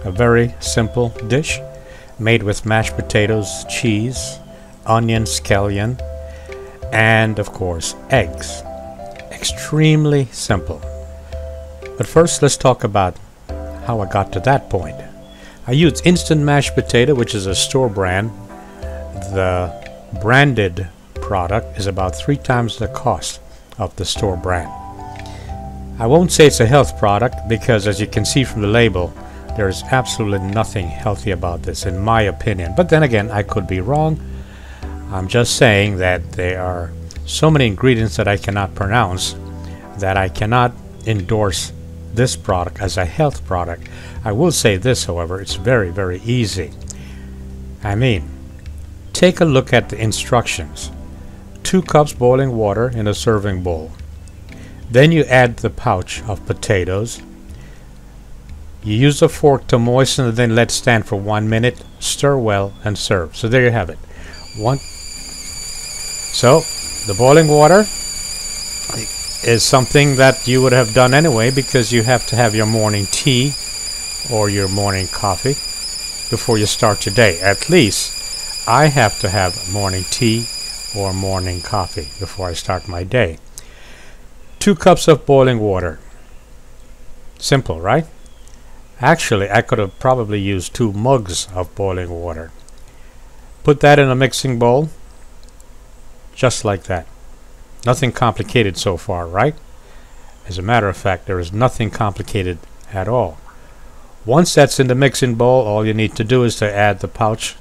A very simple dish made with mashed potatoes, cheese, onion, scallion, and of course eggs. Extremely simple. But first let's talk about how I got to that point. I used instant mashed potato, which is a store brand. The branded product is about 3 times the cost of the store brand. I won't say it's a health product because, as you can see from the label, there is absolutely nothing healthy about this in my opinion. But then again, I could be wrong. I'm just saying that there are so many ingredients that I cannot pronounce that I cannot endorse this product as a health product. I will say this, however, it's very, very easy. I mean, take a look at the instructions. 2 cups boiling water in a serving bowl. Then you add the pouch of potatoes. You use a fork to moisten and then let stand for 1 minute. Stir well and serve. So there you have it. So the boiling water is something that you would have done anyway because you have to have your morning tea or your morning coffee before you start your day. At least I have to have morning tea or morning coffee before I start my day. 2 cups of boiling water. Simple, right? Actually, I could have probably used 2 mugs of boiling water. Put that in a mixing bowl, just like that. Nothing complicated so far, right? As a matter of fact, there is nothing complicated at all. Once that's in the mixing bowl, all you need to do is to add the pouch,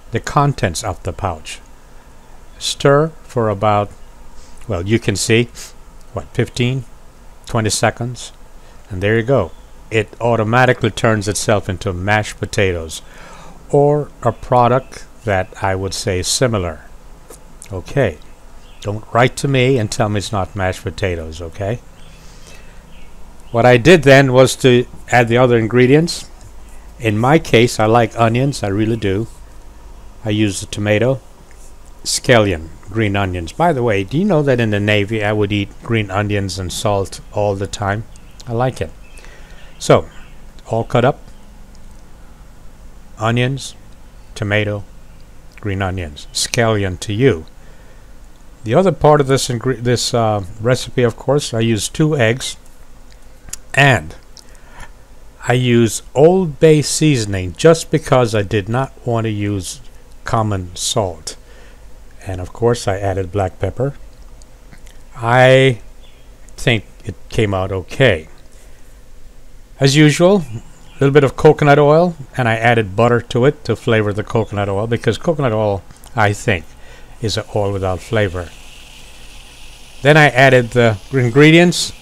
the contents of the pouch. Stir for about, well, you can see, 15, 20 seconds, and there you go. It automatically turns itself into mashed potatoes, or a product that I would say similar. Okay, don't write to me and tell me it's not mashed potatoes, okay? What I did then was to add the other ingredients. In my case, I like onions, I really do. I use the tomato, scallion, green onions. By the way, do you know that in the Navy I would eat green onions and salt all the time? I like it. So, all cut up, onions, tomato, green onions, scallion to you. The other part of this recipe, of course, I use 2 eggs, and I use Old Bay seasoning just because I did not want to use common salt. And of course I added black pepper. I think it came out okay. As usual, a little bit of coconut oil, and I added butter to it to flavor the coconut oil, because coconut oil, I think, is an oil without flavor. Then I added the ingredients,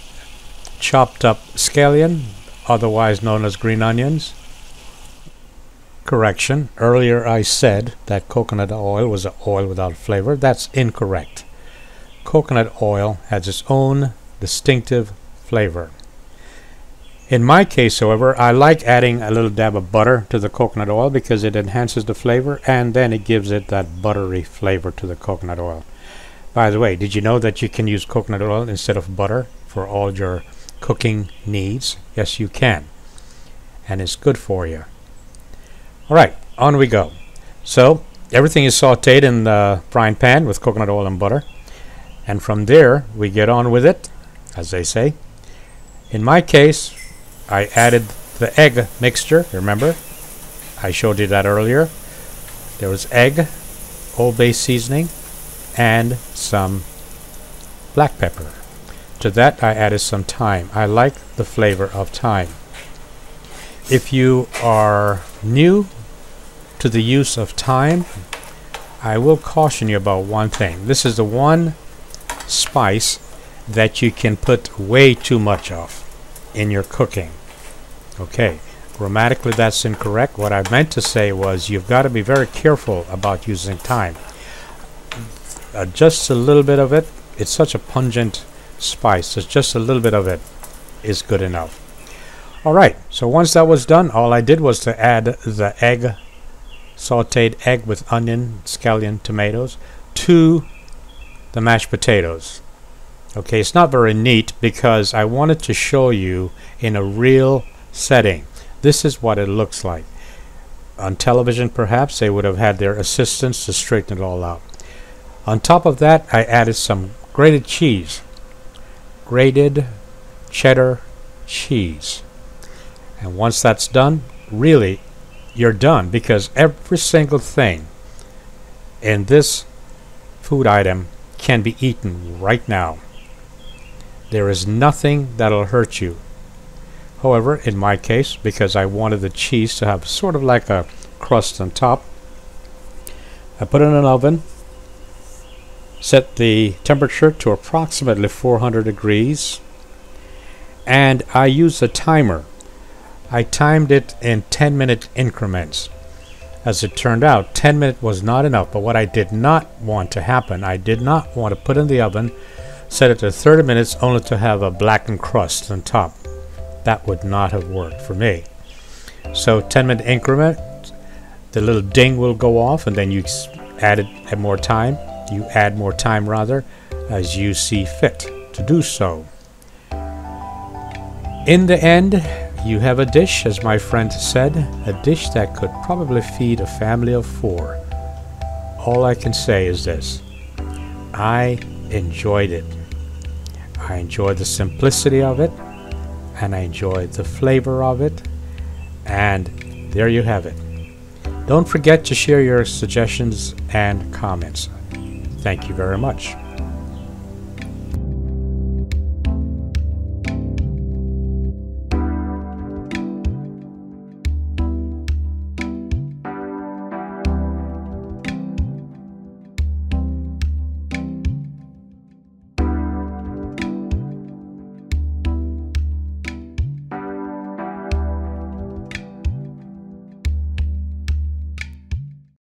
chopped up scallion, otherwise known as green onions. Correction, earlier I said that coconut oil was an oil without flavor. That's incorrect. Coconut oil has its own distinctive flavor. In my case, however, I like adding a little dab of butter to the coconut oil because it enhances the flavor, and then it gives it that buttery flavor to the coconut oil. By the way, did you know that you can use coconut oil instead of butter for all your cooking needs? Yes, you can. And it's good for you. Alright, on we go. So, everything is sauteed in the frying pan with coconut oil and butter. And from there, we get on with it, as they say. In my case, I added the egg mixture. Remember, I showed you that earlier. There was egg, Old Bay seasoning, and some black pepper. To that, I added some thyme. I like the flavor of thyme. If you are new to the use of thyme, I will caution you about one thing. This is the one spice that you can put way too much of in your cooking. Okay, grammatically that's incorrect. What I meant to say was you've got to be very careful about using thyme. Just a little bit of it, it's such a pungent spice, so just a little bit of it is good enough. Alright, so once that was done, all I did was to add the egg, sauteed egg with onion, scallion, tomatoes, to the mashed potatoes. Okay, it's not very neat because I wanted to show you in a real setting. This is what it looks like. On television, perhaps, they would have had their assistants to straighten it all out. On top of that, I added some grated cheese. Grated cheddar cheese. And once that's done, really, you're done, because every single thing in this food item can be eaten right now. There is nothing that'll hurt you. However, in my case, because I wanted the cheese to have sort of like a crust on top, I put it in an oven, set the temperature to approximately 400 degrees, and I used a timer. I timed it in 10-minute increments. As it turned out, 10 minutes was not enough, but what I did not want to happen, I did not want to put it in the oven, set it to 30 minutes only to have a blackened crust on top. That would not have worked for me. So 10-minute increment, the little ding will go off, and then you add more time. You add more time rather, as you see fit to do so. In the end, you have a dish, as my friend said, a dish that could probably feed a family of 4. All I can say is this: I enjoyed it. I enjoyed the simplicity of it, and I enjoyed the flavor of it, and there you have it. Don't forget to share your suggestions and comments. Thank you very much.